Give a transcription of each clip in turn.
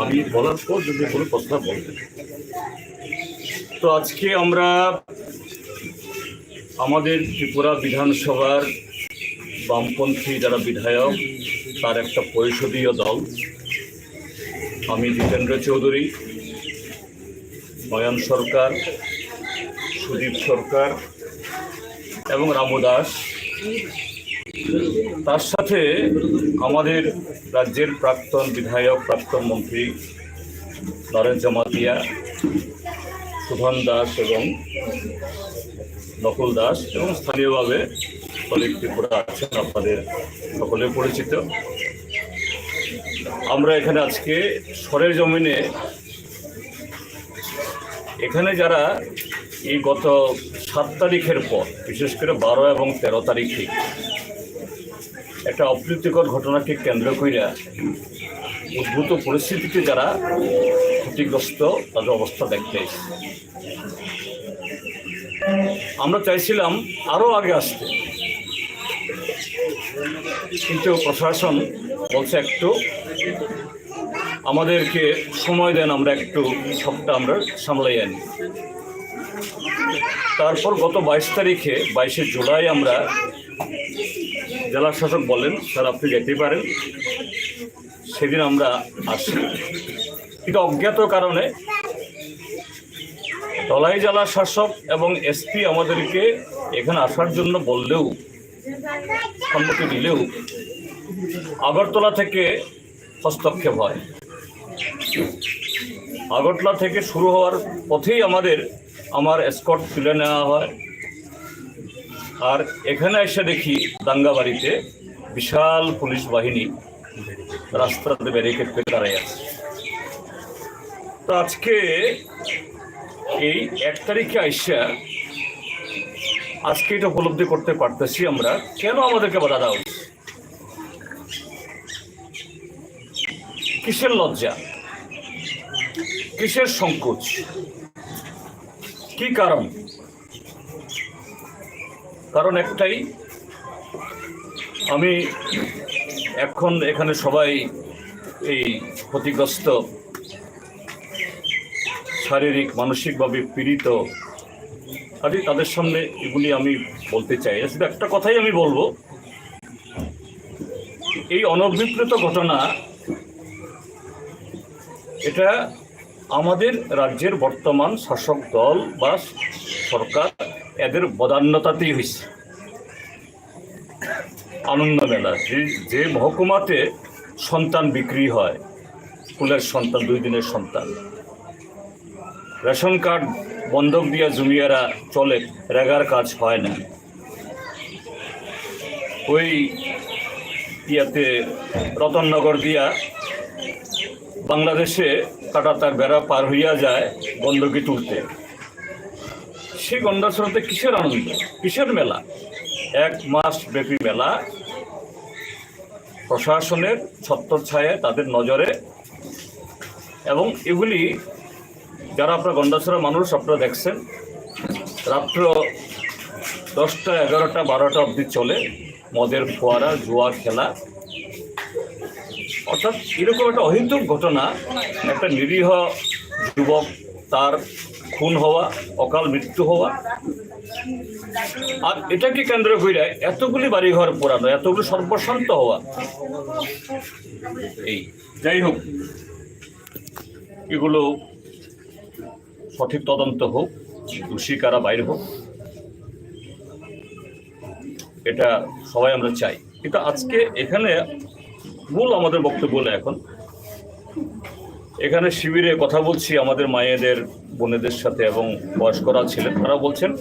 আমি বলার পর যদি কোনো কথা বলবেন। তো আজকে আমরা আমাদের ত্রিপুরা বিধানসভার বামপন্থী যারা বিধায়ক তার একটা পরিষদীয় দল, আমি জিতেন্দ্র চৌধুরী, নয়ন সরকার, সুদীপ সরকার এবং রামু দাস, তার সাথে আমাদের রাজ্যের প্রাক্তন বিধায়ক, প্রাক্তন মন্ত্রী নরেন জমাতিয়া, সুধন দাস এবং নকুল দাস এবং স্থানীয়ভাবে দলিত ত্রিপুরা আছেন, আপনাদের সকলে পরিচিত। আমরা এখানে আজকে সরের জমিনে এখানে যারা এই গত 7 তারিখের পর, বিশেষ করে 12 এবং 13 তারিখে একটা অপ্রীতিকর ঘটনাকে কেন্দ্র কইরা উদ্ভূত পরিস্থিতিতে যারা ক্ষতিগ্রস্ত তাদের অবস্থা দেখতে এসেছে। আমরা চাইছিলাম আরও আগে আসতে, কিন্তু প্রশাসন বলছে একটু আমাদেরকে সময় দেন, আমরা একটু সবটা আমরা সামলাই আনি। তারপর গত 22 তারিখে 22শে জুলাই আমরা জেলা শাসক বলেন স্যার আপনি যেতে পারেন, সেদিন আমরা আসি। কিন্তু অজ্ঞাত কারণে ধলাই জেলা শাসক এবং এসপি আমাদেরকে এখানে আসার জন্য বললেও, সম্মতি দিলেও আগরতলা থেকে হস্তক্ষেপ হয়। আগরতলা থেকে শুরু হওয়ার পথেই আমার এসকর্ট তুলে নেওয়া হয়। আর এখানে এসে দেখি দাঙ্গাবাড়িতে বিশাল পুলিশ বাহিনী রাস্তাতে ব্যারিকেড করে দাঁড়ায় আছে। তো আজকে এই 1 তারিখে আইসা আজকে এটা উপলব্ধি করতে পারতেছি আমরা কেন আমাদেরকে বাধা দেওয়া হচ্ছে। কিসের লজ্জা, কিসের সংকোচ, কি কারণ? কারণ একটাই, আমি এখন এখানে সবাই এই ক্ষতিগ্রস্ত, শারীরিক মানসিকভাবে পীড়িত আরে তাদের সামনে এগুলি আমি বলতে চাই। শুধু একটা কথাই আমি বলবো, এই অনভিপ্রেত ঘটনা এটা আমাদের রাজ্যের বর্তমান শাসক দল বা সরকার এদের বদান্যতাতেই হয়েছে। আনন্দ মেলা যে মহকুমাতে সন্তান বিক্রি হয়, স্কুলের সন্তান, 2 দিনের সন্তান, রেশন কার্ড বন্ধক দিয়া জমিয়ারা চলে, রেগার কাজ হয় না, ওই ইয়াতে রতননগর দিয়া বাংলাদেশে কাটাতার বেড়া পার হইয়া যায় বন্ধকি তুলতে। সেই গন্ডাছড়াতে কিসের আনন্দ, কিসের মেলা? 1 মাস ব্যাপী মেলা, প্রশাসনের ছত্রছায়ায় তাদের নজরে। এবং এগুলি যারা আপনার গন্ডাছড়া মানুষ আপনারা দেখছেন, রাত্র 10টা, 11টা, 12টা অবধি চলে মদের ফোয়ারা, জুয়া খেলা। অর্থাৎ এরকম একটা অহিতুক ঘটনা, একটা নিরীহ যুবক তার খুন হওয়া, অকাল মৃত্যু হওয়া, আর এটাকে কেন্দ্র করে এতগুলি বাড়িঘর পোড়ানো, এতগুলি সর্বশান্ত হওয়া। এই যাই হোক, এগুলো সঠিক তদন্ত হোক, দোষী কারা বাইর হোক, এটা সবাই আমরা চাই। কিন্তু আজকে এখানে মূল আমাদের বক্তব্য না, এখন এখানে শিবিরে কথা বলছি আমাদের মায়েদের, বোনেদের সাথে এবং বয়স্করা ছিলেন, তারা বলছেন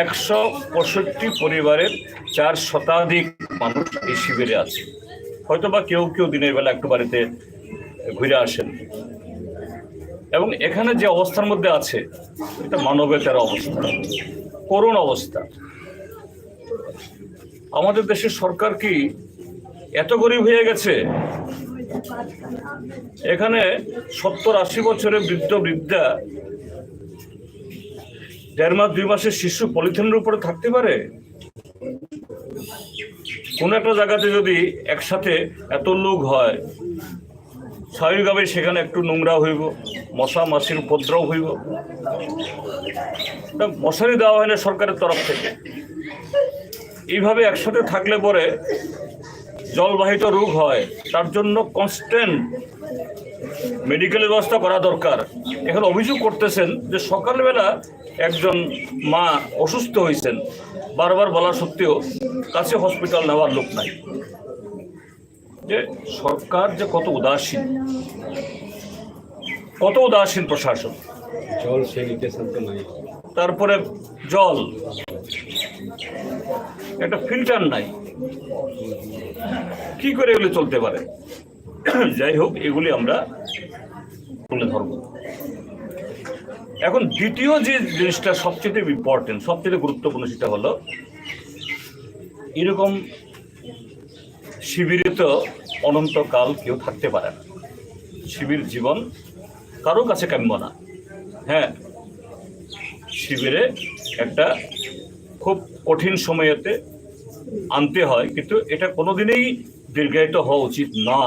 165 পরিবারের 4 শতাধিক মানুষ এই শিবিরে আছে। হয়তো বা কেউ কেউ দিনের বেলা একটু বাড়িতে ঘুরে আসেন। এবং এখানে যে অবস্থার মধ্যে আছে এটা মানবেতর অবস্থা, করুণ অবস্থা। আমাদের দেশের সরকার কি এত গরিব হয়ে গেছে? এখানে 70-80 বছরের বৃদ্ধ বৃদ্ধা 1.5 মাস 2 মাসের শিশু পলিথিনের উপরে থাকতে পারে? কোন একটা জায়গাতে যদি একসাথে এত লোক হয়, স্বাভাবিকভাবে সেখানে একটু নোংরা হইব, মশা মাছির উপদ্রব হইব। মশারি দেওয়া হয় না সরকারের তরফ থেকে। এইভাবে একসাথে থাকলে পরে জলবাহিত রোগ হয়, তার জন্য কনস্ট্যান্ট মেডিকেল ব্যবস্থা করা দরকার। এখন অভিযোগ করতেছেন যে সকালবেলা একজন মা অসুস্থ হয়েছেন, বারবার বলা সত্ত্বেও কাছে হসপিটাল নেওয়ার লোক নাই। যে সরকার যে কত উদাসীন প্রশাসন। জল স্যানিটেশন তো নাই, তারপরে জল, একটা ফিল্টার নাই, কি করে এগুলি চলতে পারে? যাই হোক, এগুলি আমরা তুলে ধরব। এখন দ্বিতীয় যে জিনিসটা সবচেয়ে ইম্পর্টেন্ট, সবচেয়ে গুরুত্বপূর্ণ, সেটা হলো এরকম শিবিরে তো অনন্তকাল কেউ থাকতে পারে না। শিবির জীবন কারো কাছে কাম্য না। হ্যাঁ, শিবিরে একটা খুব কঠিন সময়েতে আনতে হয়, কিন্তু এটা কোনোদিনই দীর্ঘায়িত হওয়া উচিত না।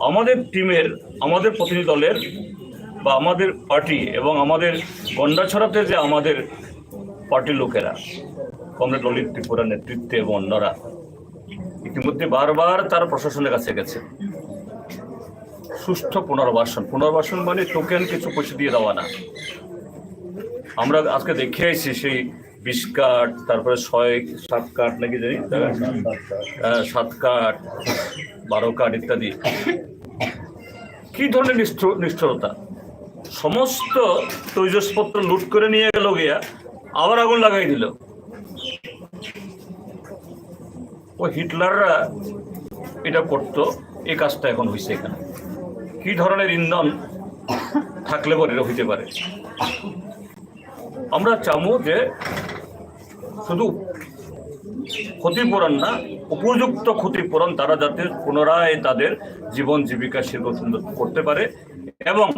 আমাদের টিমের, আমাদের প্রতিনিধি দলের বা আমাদের পার্টি এবং আমাদের গন্ডাছড়াতে যে আমাদের পার্টির লোকেরা, কমরেড ললিত ত্রিপুরার নেতৃত্বে এবং অন্যরা ইতিমধ্যে বারবার তারা প্রশাসনের কাছে গেছে। সুষ্ঠু পুনর্বাসন মানে টোকেন কিছু পয়সা দিয়ে দেওয়া না। আমরা আজকে দেখে আইছি সেই 20 কার্ড, তারপরে 7 কার্ড নাকি জানি, 7 কার্ড, 12 কার্ড ইত্যাদি। কি ধরনের নিষ্ঠুরতা! সমস্ত তৈজসপত্র লুট করে নিয়ে গেল, গিয়া আবার আগুন লাগাই দিল। ওই হিটলাররা এটা করতো, এই কাজটা এখন হয়েছে এখানে। কি ধরনের ইন্ধন থাকলে পরে এটা হইতে পারে? আমরা চামু যে শুধু ক্ষতিপূরণ না, উপযুক্ত ক্ষতিপূরণ তারা যাতে পুনরায় তাদের জীবন জীবিকা শিল্প করতে পারে, এবং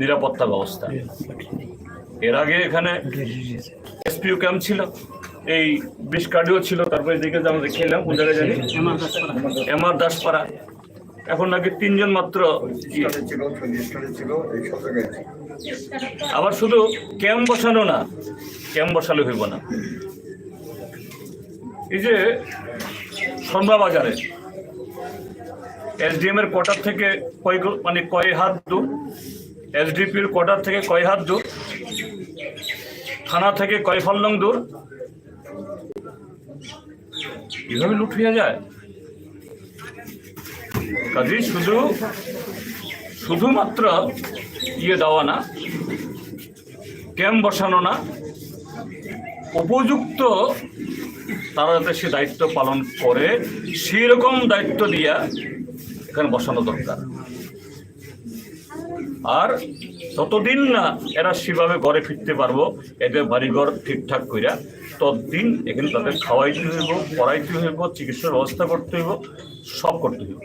নিরাপত্তা ব্যবস্থা। এর আগে এখানে এসপিও ক্যাম্প ছিল, এই 20 কার্ডিও ছিল, তারপরে দিকে আমরা দেখলাম কোন জায়গায় জানি এমআর দাসপাড়া। এখন নাকি 3 জন মাত্র। আবার শুধু ক্যাম্প বসানো না, ক্যাম্প বসালে হইব না। এই যে সন্ধ্যা বাজারে এসডিএম এর কোয়ার্টার থেকে কয় হাত দূর, এসডিপির কোয়ার্টার থেকে কয় হাত দূর, থানা থেকে কয় ফলং দূর, এভাবে লুট হয়ে যায়। কাজেই শুধুমাত্র দেওয়া না, ক্যাম্প বসানো না, উপযুক্ত তারা যাতে সে দায়িত্ব পালন করে সেই রকম দায়িত্ব দিয়া এখানে বসানো দরকার। আর ততদিন না এরা সেভাবে ঘরে ফিরতে পারবো, এদের বাড়িঘর ঠিকঠাক কইরা, ততদিন এখানে তাদের খাওয়াইতে হইব, পড়াইতে হইব, চিকিৎসার ব্যবস্থা করতে হইব, সব করতে হইব।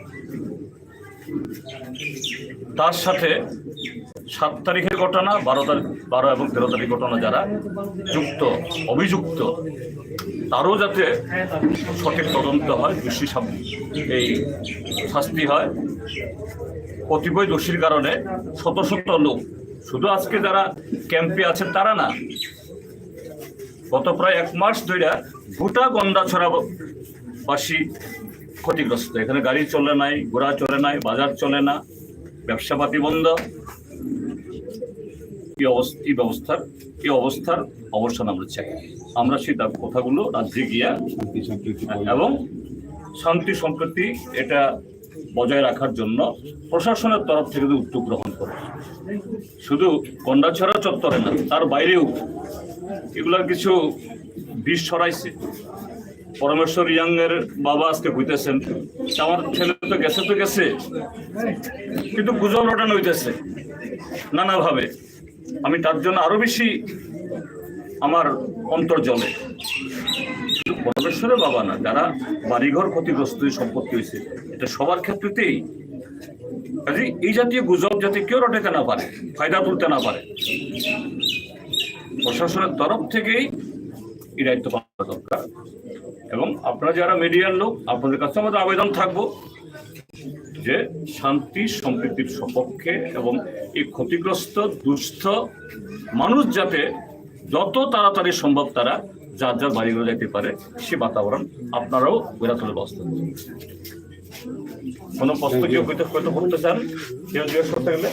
তার সাথে 7 তারিখের ঘটনা, 12 এবং 13 তারিখ ঘটনা যারা অভিযুক্ত, তারও যাতে সঠিক তদন্ত হয়, দোষী এই শাস্তি হয়। কতিপয় দোষীর কারণে শত শত লোক, শুধু আজকে যারা ক্যাম্পে আছেন তারা না, গত প্রায় 1 মাস ধরে গোটা গন্ডাছড়াবাসী ক্ষতিগ্রস্ত। এখানে গাড়ি চলে নাই, ঘোড়া চলে নাই, বাজার চলে না, ব্যবসাপাতি বন্ধ। এই অবস্থার অবসান আমরা চাই। আমরা সেই কথাগুলো রাজ্যে গিয়া এবং শান্তি সম্প্রীতি এটা বজায় রাখার জন্য প্রশাসনের তরফ থেকে উদ্যোগ গ্রহণ করে, শুধু গন্ডাছড়া চত্বরে না, তার বাইরেও এগুলার কিছু বিষ ছড়াইছে। পরমেশ্বর ইয়াংয়ের বাবা আজকে হইতেছেন, আমার ছেলে তো গেছে, কিন্তু গুজব রটানো হইতেছে নানাভাবে। আমি তার জন্য আরো বেশি আমার অন্তর জ্বলে। পরমেশ্বরের বাবা না, যারা বাড়িঘর ক্ষতিগ্রস্ত সম্পত্তি হয়েছে, এটা সবার ক্ষেত্রেতেই। কাজে এই জাতীয় গুজব যাতে কেউ রটাতে না পারে, ফায়দা তুলতে না পারে, প্রশাসনের তরফ থেকেই এই দায়িত্ব পাওয়া দরকার। এবং আপনারা যারা মিডিয়ার লোক, আপনাদের কাছে আমাদের আবেদন থাকবো যে শান্তি সম্প্রীতির সপক্ষে এবং এই ক্ষতিগ্রস্ত দুস্থ মানুষ যাতে যত তাড়াতাড়ি সম্ভব তারা যার যার বাড়িগুলো যেতে পারে সে বাতাবরণ আপনারাও গড়ে তোলার ব্যবস্থা করুন। কোনো প্রশ্ন কেউ হয়তো করতে চান, কেউ জিজ্ঞেস করতে গেলে